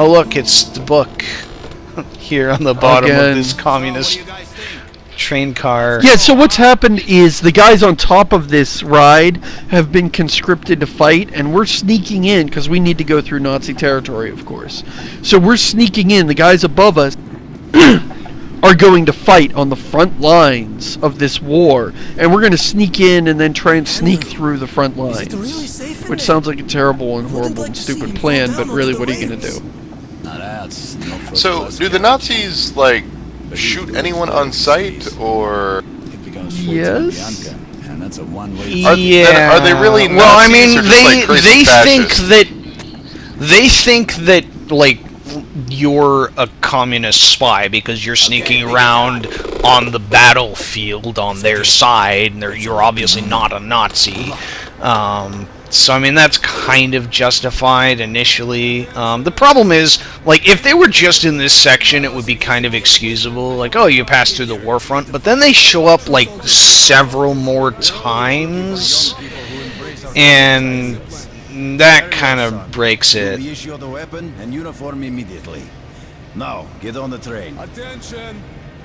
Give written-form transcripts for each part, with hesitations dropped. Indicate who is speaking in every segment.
Speaker 1: Oh look, it's the book here on the bottom of this communist train car.
Speaker 2: Yeah, so what's happened is the guys on top of this ride have been conscripted to fight, and we're sneaking in because we need to go through Nazi territory, of course. So we're sneaking in. The guys above us are going to fight on the front lines of this war, and we're going to sneak in and then try and sneak through the front lines, which sounds like a terrible and horrible and stupid plan, but really, what are you going to do?
Speaker 3: So, do the Nazis, like, shoot anyone on sight, or...
Speaker 2: Yes?
Speaker 1: Yeah.
Speaker 3: Are they really Nazis,
Speaker 1: well, I mean,
Speaker 3: or just, like, crazy
Speaker 1: they think that like you're a communist spy because you're sneaking around on the battlefield on their side, and you're obviously not a Nazi. So, I mean, that's kind of justified initially. The problem is, like, if they were just in this section, it would be kind of excusable. Like, oh, you passed through the war front. But then they show up, like, several more times. And that kind of breaks it.
Speaker 4: Now, get on the train.
Speaker 5: Attention!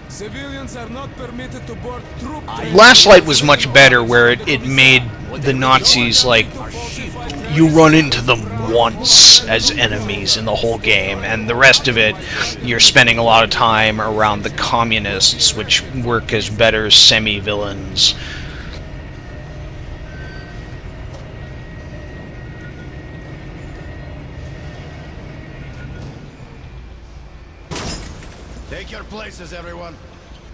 Speaker 5: Civilians are not permitted to board troop trains.
Speaker 1: Last Light was much better, where it made the Nazis, like, you run into them once as enemies in the whole game, and the rest of it, you're spending a lot of time around the communists, which work as better semi-villains.
Speaker 4: Take your places, everyone.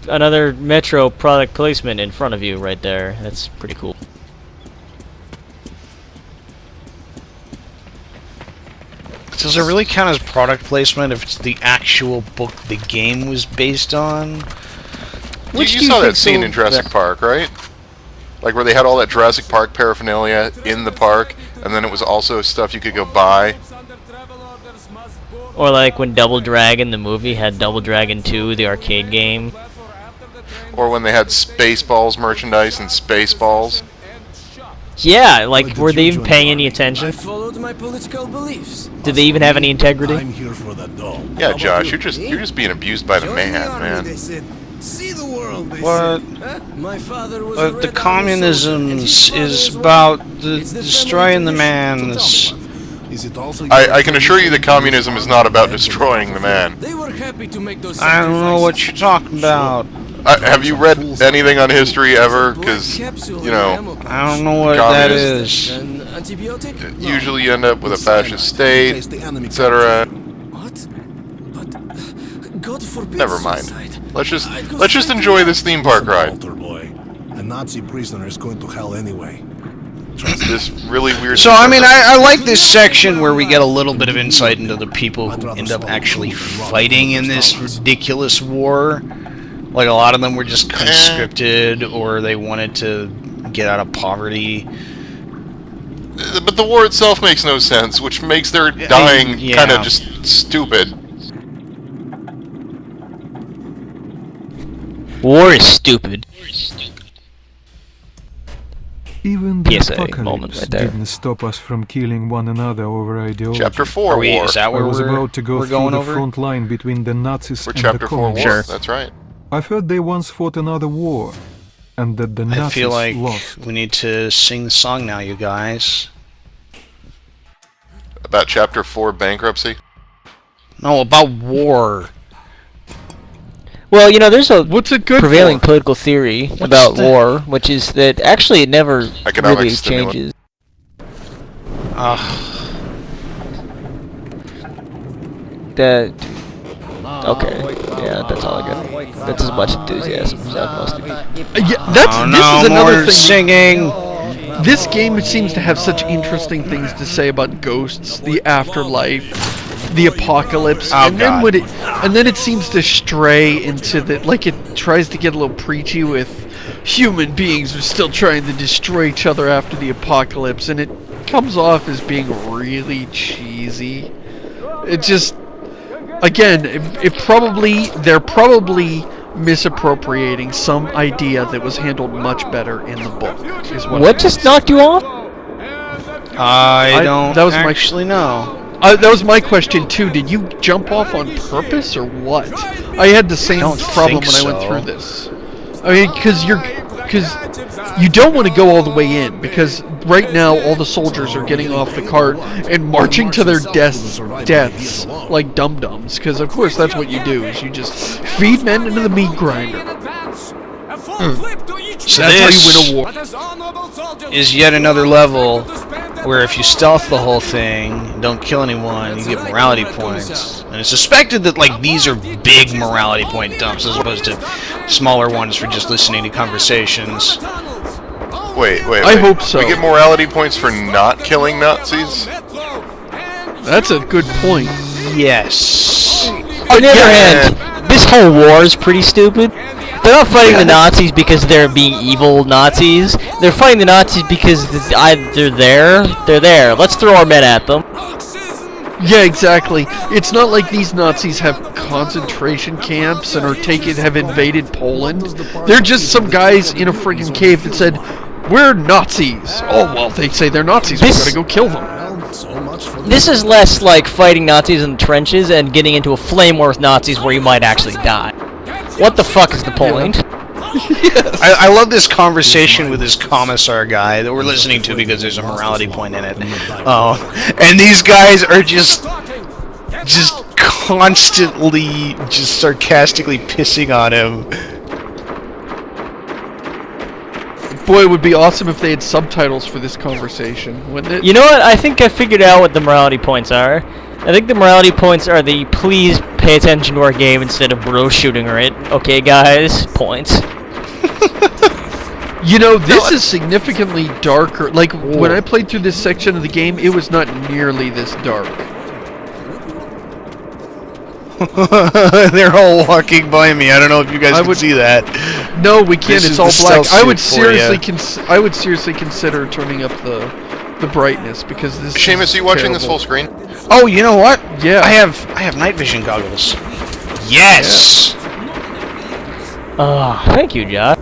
Speaker 6: Another Metro product placement in front of you right there. That's pretty cool.
Speaker 1: Does it really count as product placement if it's the actual book the game was based on?
Speaker 3: You saw that scene in Jurassic Park, right? Like where they had all that Jurassic Park paraphernalia in the park, and then it was also stuff you could go buy.
Speaker 6: Or like when Double Dragon, the movie, had Double Dragon 2, the arcade game.
Speaker 3: Or when they had Spaceballs merchandise and Spaceballs.
Speaker 6: Yeah, like, were they even paying any attention?
Speaker 5: I followed my political beliefs.
Speaker 6: Did they even have any integrity?
Speaker 4: I'm here for that doll.
Speaker 3: Yeah, Josh, you're just being abused by the man.
Speaker 5: See the world, they
Speaker 1: What?
Speaker 5: said. My father was
Speaker 1: But the communism is about destroying the man.
Speaker 4: Is it also
Speaker 3: I can assure you that communism is not about destroying the man.
Speaker 5: They were happy to make those
Speaker 1: I don't know what you're talking about.
Speaker 3: Have you read anything on history ever? Because, you know,
Speaker 1: I don't know what that is.
Speaker 5: An antibiotic?
Speaker 3: usually you end up with a fascist state, etc.
Speaker 5: What? But God forbid.
Speaker 3: Never mind.
Speaker 5: suicide.
Speaker 3: Let's just enjoy this theme park ride.
Speaker 4: Altar boy? A Nazi prisoner is going to hell anyway.
Speaker 3: This really weird.
Speaker 1: So, I mean, I like this section where we get a little bit of insight into the people who end up actually fighting in this ridiculous war. Like, a lot of them were just conscripted, or they wanted to get out of poverty.
Speaker 3: But the war itself makes no sense, which makes their dying kind of just stupid.
Speaker 6: War is stupid.
Speaker 7: Even the
Speaker 6: PSA moment
Speaker 7: apocalypse
Speaker 6: right there.
Speaker 7: didn't stop us from killing one another over ideology.
Speaker 3: Chapter 4 war.
Speaker 1: Is that
Speaker 7: I
Speaker 1: where
Speaker 7: was about to go
Speaker 1: we're
Speaker 7: through
Speaker 1: going
Speaker 7: the
Speaker 1: over?
Speaker 7: front line between the Nazis
Speaker 3: We're
Speaker 7: and the
Speaker 3: Chapter 4 war.
Speaker 7: communists.
Speaker 3: That's right.
Speaker 7: I've heard they once fought another war, and that the
Speaker 1: I
Speaker 7: Nazis
Speaker 1: feel like
Speaker 7: lost.
Speaker 1: we need to sing the song now, you guys.
Speaker 3: About Chapter 4 bankruptcy.
Speaker 1: No, about war.
Speaker 6: Well, you know, there's a
Speaker 2: What's it good
Speaker 6: prevailing
Speaker 2: for?
Speaker 6: political theory about war, which is that actually it never
Speaker 3: Economic
Speaker 6: really
Speaker 3: stimulant.
Speaker 6: changes. That. Okay, yeah, that's all I got. That's as much enthusiasm as I have most of it.
Speaker 2: Yeah,
Speaker 1: Oh,
Speaker 2: this is
Speaker 1: no
Speaker 2: another
Speaker 1: more
Speaker 2: thing.
Speaker 1: singing.
Speaker 2: This game seems to have such interesting things to say about ghosts, the afterlife, the apocalypse,
Speaker 1: Oh,
Speaker 2: and then
Speaker 1: God.
Speaker 2: when and then it seems to stray into the, like, it tries to get a little preachy with human beings are still trying to destroy each other after the apocalypse, and it comes off as being really cheesy. It just, again, they're probably misappropriating some idea that was handled much better in the book. Is what
Speaker 6: What just knocked you off?
Speaker 1: I don't
Speaker 2: that was my-
Speaker 1: actually know.
Speaker 2: That was my question too. Did you jump off on purpose or what? I had the same problem when I went through this. I mean, because you don't want to go all the way in, because right now all the soldiers are getting off the cart and marching to their deaths like dum-dums, because of course that's what you do, is you just feed men into the meat grinder.
Speaker 1: So
Speaker 2: That's
Speaker 1: this
Speaker 2: how you win a war.
Speaker 1: is yet another level where if you stealth the whole thing, don't kill anyone, you get morality points. And it's suspected that like these are big morality point dumps as opposed to smaller ones for just listening to conversations.
Speaker 3: Wait.
Speaker 2: I hope so.
Speaker 3: We get morality points for not killing Nazis?
Speaker 2: That's a good point.
Speaker 1: Yes.
Speaker 6: On the other hand, this whole war is pretty stupid. They're not fighting the Nazis because they're being evil Nazis. They're fighting the Nazis because they're there. Let's throw our men at them.
Speaker 2: Yeah, exactly. It's not like these Nazis have concentration camps and have invaded Poland. They're just some guys in a friggin' cave that said, "We're Nazis." Oh, well, they say they're Nazis. We gotta go kill them.
Speaker 6: This is less like fighting Nazis in the trenches and getting into a flame war with Nazis where you might actually die. What the fuck is the point?
Speaker 2: Yes.
Speaker 1: I love this conversation with this commissar guy that we're listening to because there's a morality point in it. And these guys are just constantly, just sarcastically pissing on him.
Speaker 2: Boy, it would be awesome if they had subtitles for this conversation, wouldn't it?
Speaker 6: You know what? I think I figured out what the morality points are. I think the morality points are the please pay attention to our game instead of bro shooting it. Okay, guys, points.
Speaker 2: You know, this is significantly darker. Like, when I played through this section of the game, it was not nearly this dark.
Speaker 1: They're all walking by me. I don't know if you guys can see that.
Speaker 2: No, we can't.
Speaker 1: This
Speaker 2: It's
Speaker 1: is
Speaker 2: all
Speaker 1: the
Speaker 2: black.
Speaker 1: stealth
Speaker 2: I would seriously consider turning up the brightness, because this.
Speaker 3: Seamus, are you watching this full screen?
Speaker 1: Oh, you know what?
Speaker 2: Yeah.
Speaker 1: I have night vision goggles. Yes.
Speaker 6: Thank you, Josh.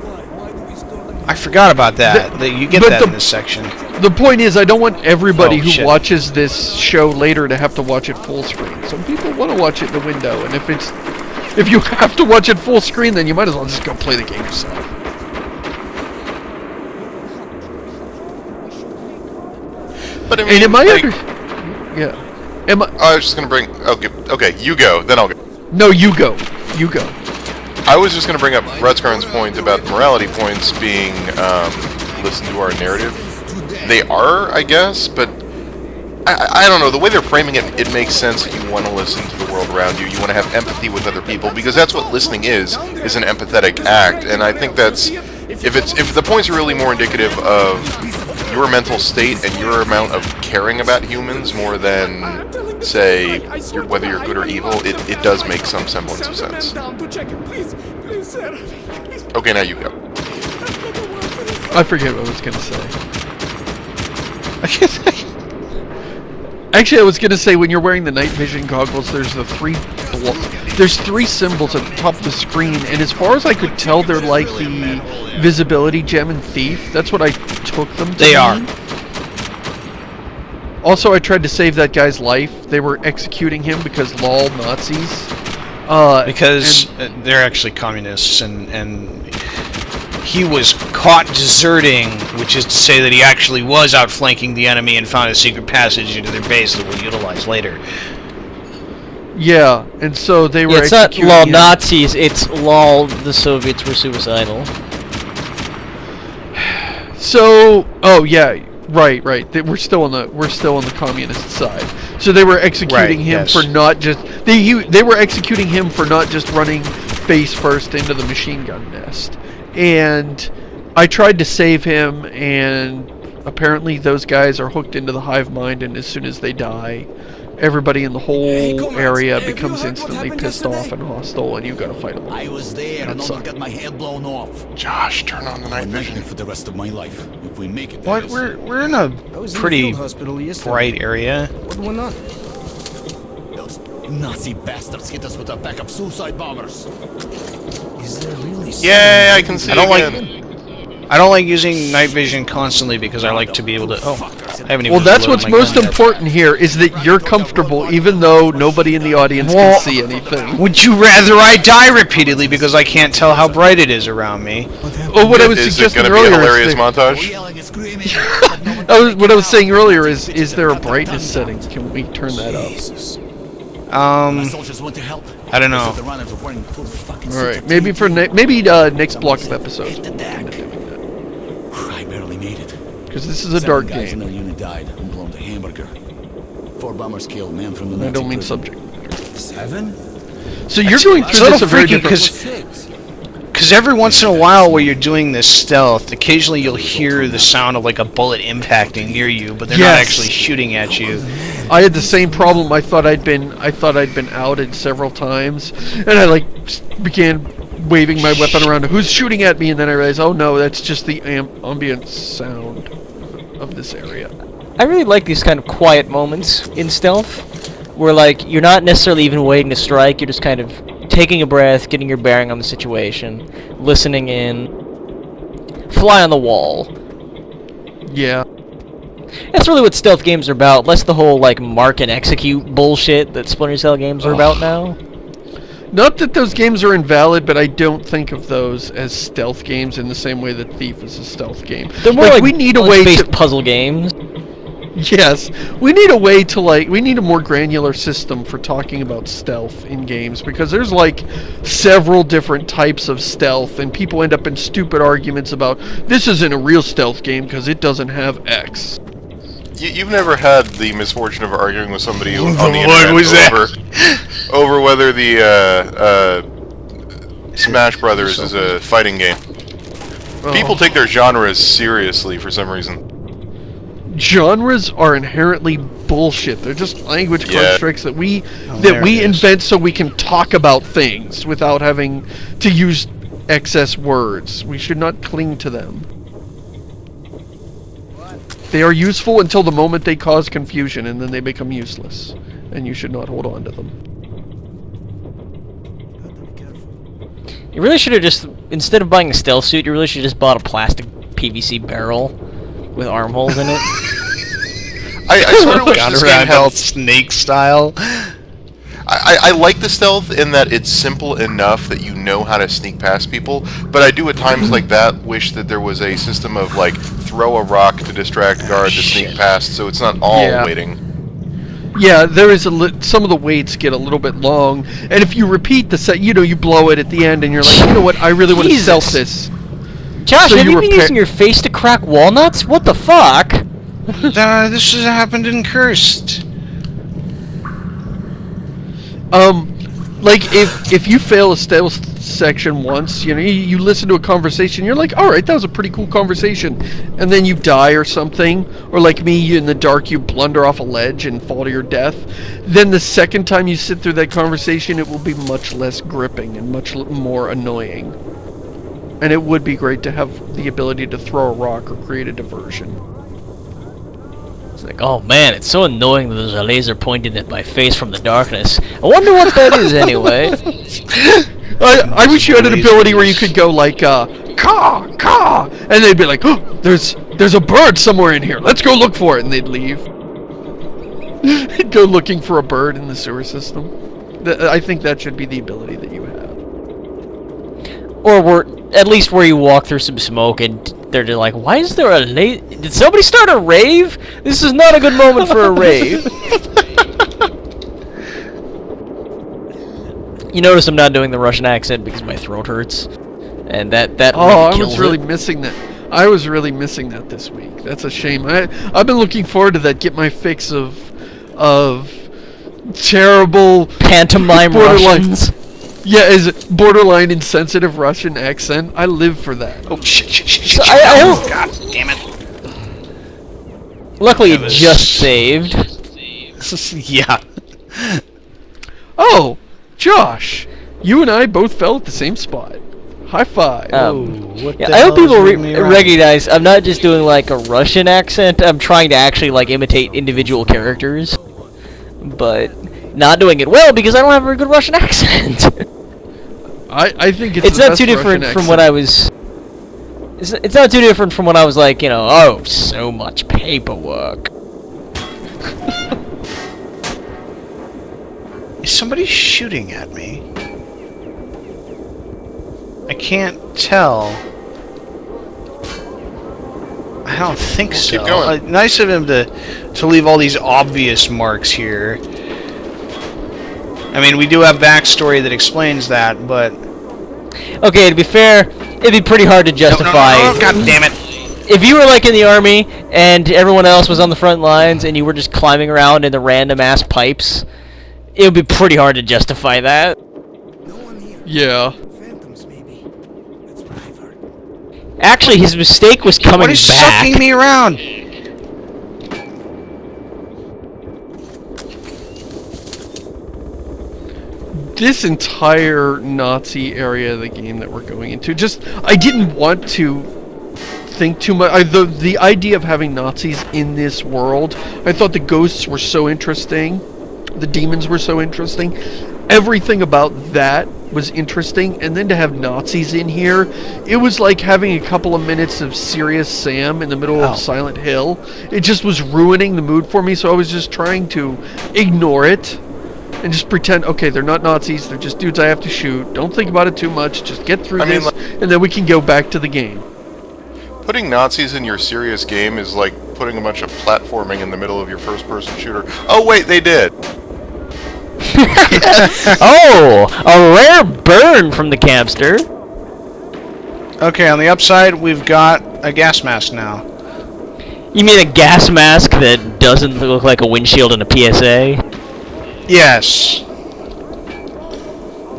Speaker 1: I forgot about that. You get that in this section.
Speaker 2: The point is, I don't want everybody who watches this show later to have to watch it full screen. Some people want to watch it in the window, and if you have to watch it full screen, then you might as well just go play the game yourself.
Speaker 3: But I mean, I was just gonna bring. Okay, you go, then I'll go.
Speaker 2: No, you go. You go.
Speaker 3: I was just gonna bring up Redscarn's point about the morality points being listen to our narrative. They are, I guess, but I don't know. The way they're framing it, it makes sense that you want to listen to the world around you. You want to have empathy with other people, because that's what listening is an empathetic act. And I think that's if the points are really more indicative of your mental state and your amount of caring about humans more than, say, whether you're good or evil, it does make some semblance of sense. Okay, now you go.
Speaker 2: I forget what I was gonna say. Actually, I was gonna say, when you're wearing the night vision goggles, there's there's three symbols at the top of the screen, and as far as I could tell, they're like the visibility gem and thief. That's what I took them to
Speaker 1: They are.
Speaker 2: mean. Also, I tried to save that guy's life. They were executing him because lol Nazis.
Speaker 1: Because they're actually communists, and he was caught deserting, which is to say that he actually was outflanking the enemy and found a secret passage into their base that we'll utilize later.
Speaker 2: Yeah, and so they were
Speaker 6: It's not
Speaker 2: executing
Speaker 6: lol
Speaker 2: him.
Speaker 6: Nazis, it's lol the Soviets were suicidal.
Speaker 2: So, oh yeah, right. We're still on the communist side. So they were executing him for not just they were executing him for not just running face first into the machine gun nest. And I tried to save him, and apparently those guys are hooked into the hive mind, and as soon as they die, everybody in the whole area becomes instantly pissed off and hostile, and you gotta fight them all.
Speaker 8: I was there and almost got my head blown off.
Speaker 3: Josh, turn on the night vision
Speaker 8: for the rest of my life if we make it.
Speaker 1: What? We're in a pretty bright area.
Speaker 5: What went on?
Speaker 8: Those Nazi bastards hit us with their backup suicide bombers.
Speaker 5: Is there really?
Speaker 3: Yay, I can see
Speaker 1: I don't
Speaker 3: again.
Speaker 1: I don't like using night vision constantly because I like to be able to. Oh. haven't even
Speaker 2: Well, that's
Speaker 1: reloaded
Speaker 2: what's
Speaker 1: my
Speaker 2: most
Speaker 1: gun yet.
Speaker 2: important here, is that you're comfortable, even though nobody in the audience
Speaker 1: Well,
Speaker 2: can see anything.
Speaker 1: Would you rather I die repeatedly because I can't tell how bright it is around me?
Speaker 2: Oh, what I was
Speaker 3: Is it
Speaker 2: suggesting
Speaker 3: going to be a
Speaker 2: earlier
Speaker 3: hilarious
Speaker 2: is
Speaker 3: montage?
Speaker 8: Yelling and screaming.
Speaker 2: what I was saying earlier is there a brightness setting? Can we turn that up?
Speaker 8: My soldiers want to help.
Speaker 1: I don't know.
Speaker 8: The runners are wearing full fucking
Speaker 2: All right,
Speaker 8: suits of
Speaker 2: maybe for next block of episodes.
Speaker 8: Hit the deck. I barely made it.
Speaker 2: Because this is a dark
Speaker 8: Guys in
Speaker 2: game.
Speaker 8: our unit died and blown to hamburger. 4 bombers killed, man from the
Speaker 2: I
Speaker 8: Nazi
Speaker 2: don't mean
Speaker 8: prison.
Speaker 2: subject.
Speaker 5: 7?
Speaker 2: So you're going
Speaker 1: It's a
Speaker 2: through
Speaker 1: little
Speaker 2: this a very
Speaker 1: freaky
Speaker 2: different...
Speaker 1: because every once in a while while you're doing this stealth, occasionally you'll hear the sound of like a bullet impacting near you, but they're not
Speaker 2: Yes.
Speaker 1: actually shooting at you.
Speaker 2: I had the same problem. I thought I'd been outed several times, and I like began waving my weapon around. Who's shooting at me? And then I realized, oh no, that's just the ambient sound of this area.
Speaker 6: I really like these kind of quiet moments in stealth, where like you're not necessarily even waiting to strike. You're just kind of taking a breath, getting your bearing on the situation, listening in, fly on the wall.
Speaker 2: Yeah.
Speaker 6: That's really what stealth games are about. Less the whole like mark and execute bullshit that Splinter Cell games are about now.
Speaker 2: Not that those games are invalid, but I don't think of those as stealth games in the same way that Thief is a stealth game.
Speaker 6: They're more like
Speaker 2: we need a way
Speaker 6: punch-based
Speaker 2: to
Speaker 6: puzzle games.
Speaker 2: Yes, we need a way to we need a more granular system for talking about stealth in games, because there's like several different types of stealth, and people end up in stupid arguments about this isn't a real stealth game because it doesn't have X.
Speaker 3: You've never had the misfortune of arguing with somebody on the
Speaker 1: What
Speaker 3: internet
Speaker 1: was that?
Speaker 3: over whether the Smash Brothers is a fighting game. People take their genres seriously for some reason.
Speaker 2: Genres are inherently bullshit. They're just language
Speaker 3: Yeah.
Speaker 2: constructs that we
Speaker 1: there it is.
Speaker 2: invent so we can talk about things without having to use excess words. We should not cling to them. They are useful until the moment they cause confusion, and then they become useless, and you should not hold on to them.
Speaker 6: You really should have just, instead of buying a stealth suit, you really should have just bought a plastic PVC barrel with armholes in it.
Speaker 3: I sort of wish
Speaker 1: Got
Speaker 3: this
Speaker 1: around
Speaker 3: game
Speaker 1: all
Speaker 3: had...
Speaker 1: snake style.
Speaker 3: I like the stealth in that it's simple enough that you know how to sneak past people, but I do at times like that wish that there was a system of like throw a rock to distract guard to sneak past, so it's not all
Speaker 2: Yeah.
Speaker 3: waiting.
Speaker 2: Yeah, there is some of the waits get a little bit long, and if you repeat the set, you blow it at the end, and you're like, you know what, I really want to
Speaker 6: Jesus.
Speaker 2: stealth this.
Speaker 6: Josh,
Speaker 2: So
Speaker 6: have
Speaker 2: you
Speaker 6: you been
Speaker 2: repair-
Speaker 6: using your face to crack walnuts? What the fuck?
Speaker 1: This has happened in Cursed.
Speaker 2: Like if you fail a stealth section once, you listen to a conversation, you're like, all right, that was a pretty cool conversation, and then you die or something, or like me, in the dark, you blunder off a ledge and fall to your death. Then the second time you sit through that conversation, it will be much less gripping and much more annoying. And it would be great to have the ability to throw a rock or create a diversion.
Speaker 6: It's like, oh man, it's so annoying that there's a laser pointed at my face from the darkness. I wonder what that is anyway.
Speaker 2: I wish you had an ability where you could go like, caw, caw, and they'd be like, oh, there's a bird somewhere in here. Let's go look for it, and they'd leave. Go looking for a bird in the sewer system. I think that should be the ability that you have.
Speaker 6: Or at least where you walk through some smoke and they're just like, why is there a did somebody start a rave? This is not a good moment for a rave. You notice I'm not doing the Russian accent because my throat hurts. And that
Speaker 2: Oh,
Speaker 6: really
Speaker 2: I
Speaker 6: kills
Speaker 2: was really
Speaker 6: it.
Speaker 2: missing that. I was really missing that this week. That's a shame. I've been looking forward to that. Get my fix of terrible
Speaker 6: Pantomime
Speaker 2: borderline-
Speaker 6: Russians.
Speaker 2: Yeah, is it borderline insensitive Russian accent? I live for that.
Speaker 1: Oh shit!
Speaker 6: So I
Speaker 1: Oh,
Speaker 6: hope-
Speaker 1: God damn it!
Speaker 6: Luckily, it
Speaker 1: That was-
Speaker 6: just saved.
Speaker 1: Yeah.
Speaker 2: Oh, Josh, you and I both fell at the same spot. High five.
Speaker 1: What
Speaker 6: Yeah,
Speaker 1: the
Speaker 6: I hope
Speaker 1: hell is
Speaker 6: people
Speaker 1: moving me around?
Speaker 6: recognize I'm not just doing like a Russian accent. I'm trying to actually like imitate individual characters, but not doing it well because I don't have a very good Russian accent.
Speaker 2: I think
Speaker 6: It's
Speaker 2: the
Speaker 6: not
Speaker 2: best
Speaker 6: too different
Speaker 2: Russian
Speaker 6: from
Speaker 2: accent.
Speaker 6: what I was. It's not too different from when I was like, you know, oh, so much paperwork.
Speaker 1: Is somebody shooting at me? I can't tell. I don't think so.
Speaker 3: Keep going.
Speaker 1: Nice of him to leave all these obvious marks here. I mean, we do have backstory that explains that, but...
Speaker 6: Okay, to be fair, it'd be pretty hard to justify...
Speaker 1: No, God damn it!
Speaker 6: If you were like in the army, and everyone else was on the front lines, and you were just climbing around in the random-ass pipes, it would be pretty hard to justify that.
Speaker 2: Yeah.
Speaker 6: Actually, his mistake was coming
Speaker 1: What is
Speaker 6: back.
Speaker 1: sucking me around?
Speaker 2: This entire Nazi area of the game that we're going into, I didn't want to think too much. The idea of having Nazis in this world, I thought the ghosts were so interesting, the demons were so interesting, everything about that was interesting, and then to have Nazis in here, it was like having a couple of minutes of Serious Sam in the middle of Silent Hill. It just was ruining the mood for me, so I was just trying to ignore it and just pretend, okay, they're not Nazis, they're just dudes I have to shoot. Don't think about it too much, just get through this, and then we can go back to the game.
Speaker 3: Putting Nazis in your serious game is like putting a bunch of platforming in the middle of your first-person shooter. Oh wait, they did!
Speaker 6: Oh! A rare burn from the campster.
Speaker 1: Okay, on the upside, we've got a gas mask now.
Speaker 6: You mean a gas mask that doesn't look like a windshield in a PSA?
Speaker 1: Yes.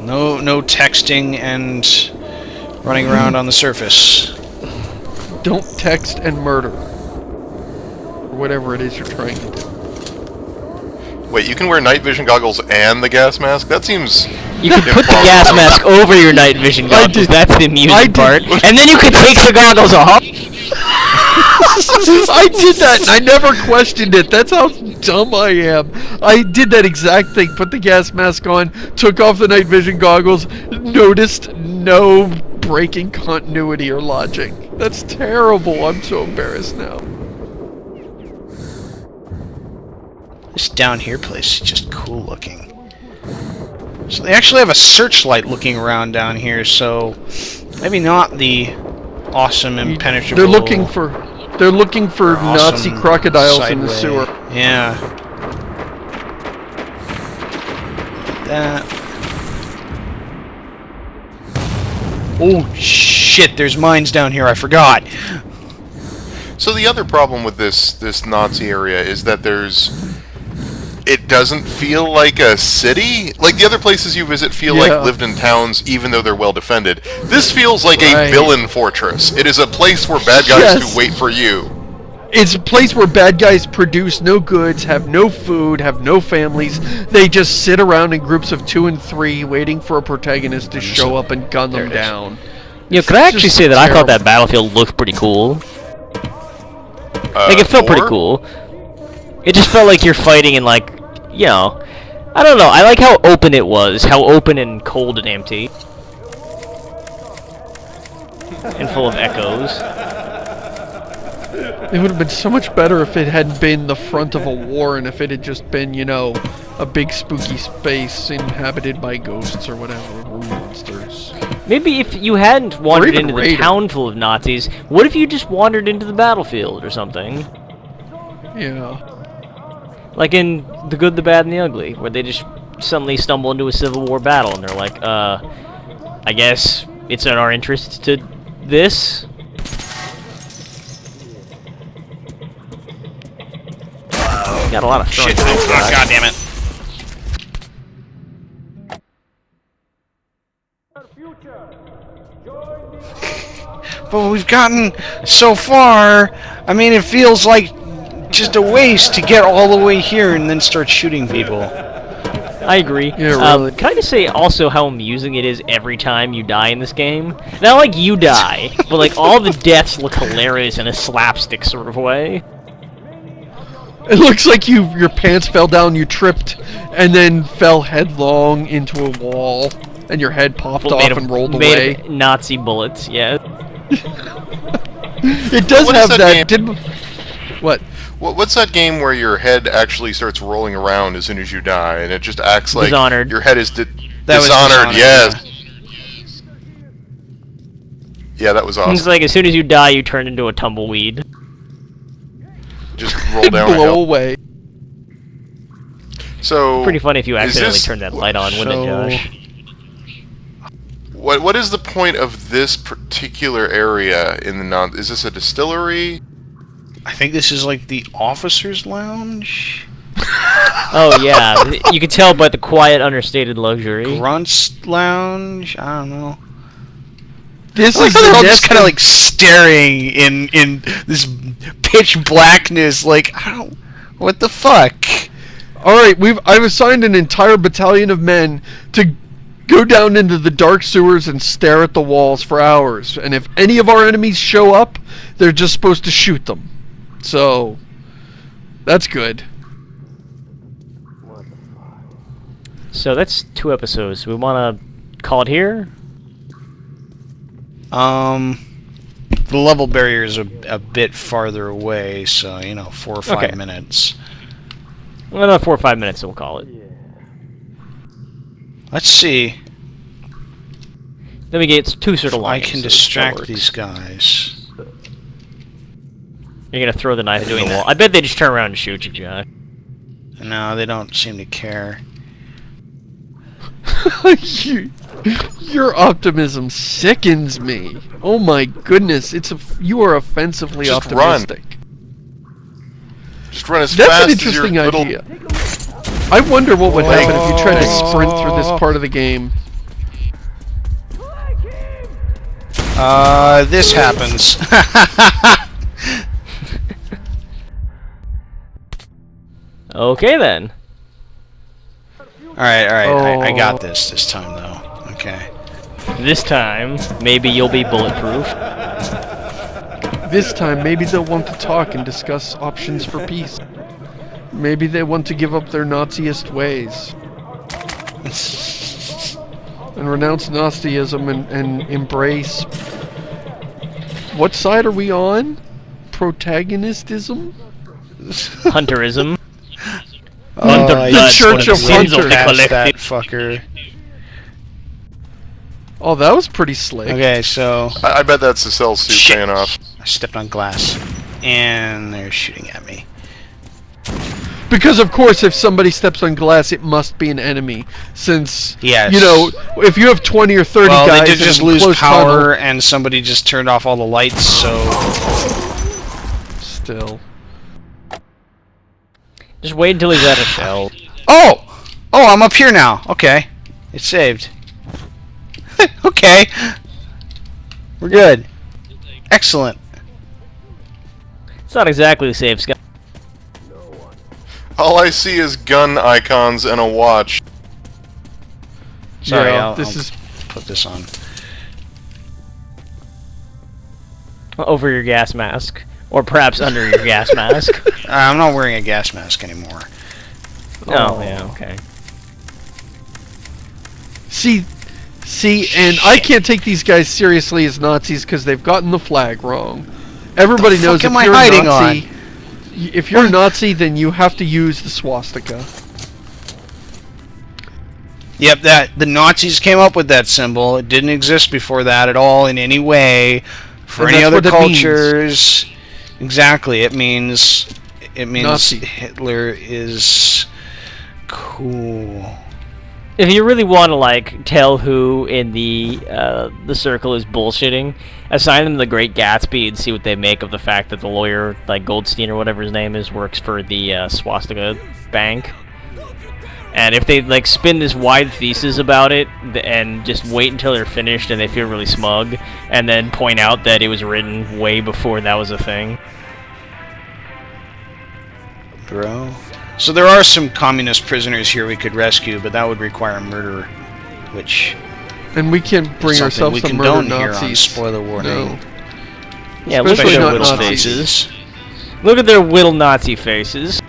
Speaker 1: No texting and running around on the surface.
Speaker 2: Don't text and murder. Or whatever it is you're trying to do.
Speaker 3: Wait, you can wear night vision goggles and the gas mask? That seems...
Speaker 6: You can put the gas mask over your night vision goggles, that's the amusing part. And then you can take the goggles off!
Speaker 2: I did that and I never questioned it. That's how dumb I am. I did that exact thing. Put the gas mask on, took off the night vision goggles, noticed no breaking continuity or logic. That's terrible. I'm so embarrassed now.
Speaker 1: This down here place is just cool looking. So they actually have a searchlight looking around down here, so maybe not the awesome impenetrable.
Speaker 2: They're looking for Nazi
Speaker 1: awesome
Speaker 2: crocodiles in the
Speaker 1: sideway.
Speaker 2: sewer.
Speaker 1: Yeah. That. Oh shit! There's mines down here. I forgot.
Speaker 3: So the other problem with this Nazi area is that it doesn't feel like a city. Like the other places you visit feel like lived-in towns, even though they're well defended. This feels like a villain fortress. It is a place where bad guys who wait for you.
Speaker 2: It's a place where bad guys produce no goods, have no food, have no families. They just sit around in groups of 2 and 3 waiting for a protagonist to show up and gun them down.
Speaker 6: You know, could I actually say that I thought that battlefield looked pretty cool? Like, it felt pretty cool. It just felt like you're fighting in, like, you know, I don't know. I like how open it was, how open and cold and empty. And full of echoes.
Speaker 2: It would have been so much better if it hadn't been the front of a war and if it had just been, you know, a big spooky space inhabited by ghosts or whatever, or monsters.
Speaker 6: Maybe if you hadn't wandered into the town full of Nazis, what if you just wandered into the battlefield or something?
Speaker 2: Yeah.
Speaker 6: Like in The Good, the Bad, and the Ugly, where they just suddenly stumble into a Civil War battle and they're like, I guess it's in our interest to this? Got a lot of
Speaker 1: shit. Oh, God damn it. But we've gotten so far, I mean, it feels like just a waste to get all the way here and then start shooting people.
Speaker 6: I agree.
Speaker 2: Yeah, really.
Speaker 6: Can I just say also how amusing it is every time you die in this game? Not like you die, but like all the deaths look hilarious in a slapstick sort of way.
Speaker 2: It looks like your pants fell down, you tripped, and then fell headlong into a wall, and your head popped off and rolled away.
Speaker 6: Nazi bullets, yeah.
Speaker 2: It does
Speaker 3: What is
Speaker 2: have
Speaker 3: that
Speaker 2: that. What?
Speaker 3: What's that game where your head actually starts rolling around as soon as you die, and it just acts like
Speaker 6: Dishonored.
Speaker 3: your head is
Speaker 1: That was
Speaker 3: dishonored?
Speaker 1: Dishonored,
Speaker 3: Yes. Yeah, that was
Speaker 6: It's
Speaker 3: awesome.
Speaker 6: like as soon as you die, you turn into a tumbleweed.
Speaker 3: Just roll down a
Speaker 2: Blow
Speaker 3: hill.
Speaker 2: away.
Speaker 3: So
Speaker 6: Pretty funny if you
Speaker 3: is
Speaker 6: accidentally
Speaker 3: this-
Speaker 6: turned that light on, wouldn't it, Josh?
Speaker 3: What is the point of this particular area in the non? Is this a distillery?
Speaker 1: I think this is like the officers' lounge.
Speaker 6: Oh yeah, you can tell by the quiet, understated luxury.
Speaker 1: Grunt's lounge. I don't know.
Speaker 2: This
Speaker 1: Like
Speaker 2: is
Speaker 1: they're
Speaker 2: the
Speaker 1: all
Speaker 2: nest
Speaker 1: just kind of like staring in this pitch blackness. Like I don't. What the fuck?
Speaker 2: All right, I've assigned an entire battalion of men to go down into the dark sewers and stare at the walls for hours. And if any of our enemies show up, they're just supposed to shoot them. So that's good.
Speaker 6: So that's 2 episodes. We want to call it here?
Speaker 1: The level barrier is a bit farther away, so 4 or 5
Speaker 6: Okay.
Speaker 1: minutes.
Speaker 6: Well, another 4 or 5 minutes, we'll call it.
Speaker 1: Let's see.
Speaker 6: Then we get 2 sort of
Speaker 1: I
Speaker 6: lines.
Speaker 1: can
Speaker 6: so that
Speaker 1: distract
Speaker 6: works.
Speaker 1: these guys.
Speaker 6: You're gonna throw the knife
Speaker 1: Doing
Speaker 6: at the wall.
Speaker 1: that.
Speaker 6: I bet they just turn around and shoot you, Josh.
Speaker 1: No, they don't seem to care.
Speaker 2: Your optimism sickens me. Oh my goodness, you are offensively
Speaker 3: Just run.
Speaker 2: optimistic.
Speaker 3: Just run as
Speaker 2: That's
Speaker 3: fast
Speaker 2: an
Speaker 3: as your
Speaker 2: interesting
Speaker 3: little.
Speaker 2: idea. I wonder what would happen if you tried to sprint through this part of the game.
Speaker 1: This happens.
Speaker 6: Okay then.
Speaker 1: Alright, I
Speaker 2: Oh.
Speaker 1: got this time, though. Okay.
Speaker 6: This time, maybe you'll be bulletproof.
Speaker 2: This time, maybe they'll want to talk and discuss options for peace. Maybe they want to give up their Naziist ways. And renounce Nazism and embrace... What side are we on? Protagonistism?
Speaker 6: Hunterism.
Speaker 1: Oh,
Speaker 6: I
Speaker 1: I
Speaker 6: just
Speaker 2: Church
Speaker 6: wanna
Speaker 2: of
Speaker 6: see
Speaker 2: Hunter.
Speaker 6: the
Speaker 1: past that
Speaker 6: collective.
Speaker 1: fucker.
Speaker 2: Oh, that was pretty slick.
Speaker 1: Okay, so
Speaker 3: I bet that's the cell suit
Speaker 1: Shit.
Speaker 3: paying off.
Speaker 1: I stepped on glass, and they're shooting at me.
Speaker 2: Because of course, if somebody steps on glass, it must be an enemy. Since
Speaker 1: Yes.
Speaker 2: if you have 20 or 30
Speaker 1: Well,
Speaker 2: guys
Speaker 1: they did just
Speaker 2: in
Speaker 1: lose
Speaker 2: close
Speaker 1: power, and somebody just turned off all the lights, so...
Speaker 2: tunnel, still.
Speaker 6: Just wait until he's out of shell.
Speaker 1: Oh! Oh, I'm up here now. Okay. It's saved. Okay. We're good. Excellent.
Speaker 6: It's not exactly the same, Scott.
Speaker 3: All I see is gun icons and a watch.
Speaker 1: Sorry,
Speaker 2: Yeah,
Speaker 1: I'll
Speaker 2: this is
Speaker 1: put this on.
Speaker 6: Over your gas mask. Or perhaps under your gas mask.
Speaker 1: I'm not wearing a gas mask anymore.
Speaker 6: Oh, yeah, okay.
Speaker 2: see, and I can't take these guys seriously as Nazis because they've gotten the flag wrong. Everybody
Speaker 1: The
Speaker 2: knows
Speaker 1: fuck
Speaker 2: if
Speaker 1: am I
Speaker 2: you're a
Speaker 1: hiding
Speaker 2: Nazi, if you're a Nazi, then you have to use the swastika.
Speaker 1: Yep, the Nazis came up with that symbol. It didn't exist before that at all in any way for
Speaker 2: And
Speaker 1: any
Speaker 2: that's
Speaker 1: other
Speaker 2: what it means.
Speaker 1: cultures. Exactly, it means
Speaker 2: Nazi.
Speaker 1: Hitler is cool.
Speaker 6: If you really want to like tell who in the circle is bullshitting, assign them the Great Gatsby and see what they make of the fact that the lawyer, like Goldstein or whatever his name is, works for the swastika bank. And if they like spin this wide thesis about it and just wait until they're finished and they feel really smug, and then point out that it was written way before that was a thing.
Speaker 1: Bro. So there are some communist prisoners here we could rescue, but that would require murder, which
Speaker 2: And we can't bring
Speaker 1: is something
Speaker 2: ourselves
Speaker 1: we
Speaker 2: to
Speaker 1: condone
Speaker 2: murder
Speaker 1: here on
Speaker 2: Nazis.
Speaker 1: spoiler warning.
Speaker 2: No.
Speaker 6: Yeah, look at
Speaker 2: Especially
Speaker 6: their
Speaker 2: not
Speaker 6: little
Speaker 2: Nazis.
Speaker 6: faces. Look at their little Nazi faces.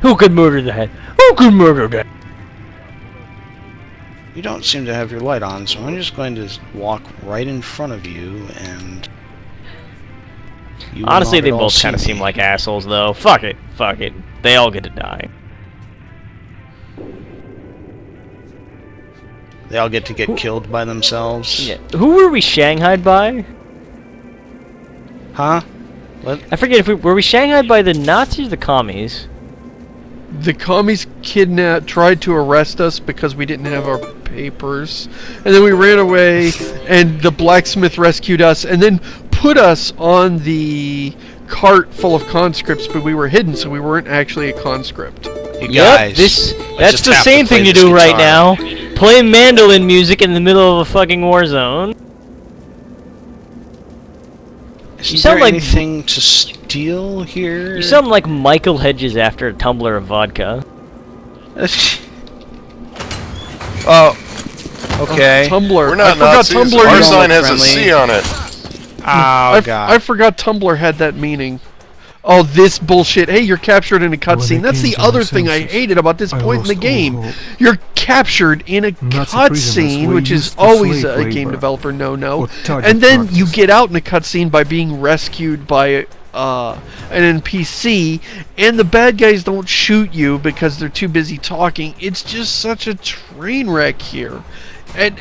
Speaker 6: Who could murder that? Who could murder that?
Speaker 1: You don't seem to have your light on, so I'm just going to walk right in front of you and You
Speaker 6: Honestly,
Speaker 1: not
Speaker 6: they
Speaker 1: at all
Speaker 6: both
Speaker 1: see
Speaker 6: kind of
Speaker 1: me.
Speaker 6: seem like assholes, though. Fuck it. Fuck it. They all get to die.
Speaker 1: They all get to get killed by themselves.
Speaker 6: Yeah. Who were we shanghaied by?
Speaker 1: Huh? What?
Speaker 6: I forget if were we shanghaied by the Nazis or the commies?
Speaker 2: The commies tried to arrest us because we didn't have our papers, and then we ran away, and the blacksmith rescued us, and then put us on the cart full of conscripts, but we were hidden, so we weren't actually a conscript.
Speaker 1: You
Speaker 6: Yep,
Speaker 1: guys.
Speaker 6: that's the same thing to do right now. Play mandolin music in the middle of a fucking war zone.
Speaker 1: Isn't
Speaker 6: You sound
Speaker 1: there
Speaker 6: like-
Speaker 1: anything to steal here?
Speaker 6: You sound like Michael Hedges after a tumbler of vodka.
Speaker 1: Oh. Okay.
Speaker 2: Tumblr.
Speaker 3: We're
Speaker 2: I
Speaker 3: not
Speaker 2: forgot
Speaker 3: Nazis.
Speaker 2: Tumblr
Speaker 3: Our
Speaker 2: used-
Speaker 3: sign has a
Speaker 1: friendly.
Speaker 3: C on it.
Speaker 1: Oh god.
Speaker 2: I forgot Tumblr had that meaning. Oh, this bullshit. Hey, you're captured in a cutscene.
Speaker 7: When I
Speaker 2: That's
Speaker 7: came
Speaker 2: the
Speaker 7: to my
Speaker 2: other thing I
Speaker 7: senses,
Speaker 2: hated about this
Speaker 7: I
Speaker 2: point in the
Speaker 7: lost all
Speaker 2: game.
Speaker 7: hope.
Speaker 2: You're captured in a
Speaker 7: Nazi prisoners
Speaker 2: cutscene,
Speaker 7: were
Speaker 2: which is
Speaker 7: used for
Speaker 2: always
Speaker 7: slave
Speaker 2: a game
Speaker 7: labor
Speaker 2: developer no-no.
Speaker 7: or target
Speaker 2: And then
Speaker 7: practice.
Speaker 2: you get out in a cutscene by being rescued by an NPC, and the bad guys don't shoot you because they're too busy talking. It's just such a train wreck here. And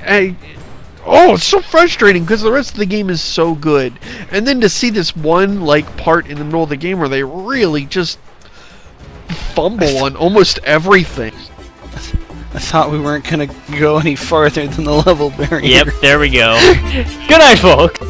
Speaker 2: oh, it's so frustrating because the rest of the game is so good. And then to see this one part in the middle of the game where they really just fumble on almost everything.
Speaker 1: I thought we weren't gonna go any farther than the level barrier.
Speaker 6: Yep, there we go. Good night, folks.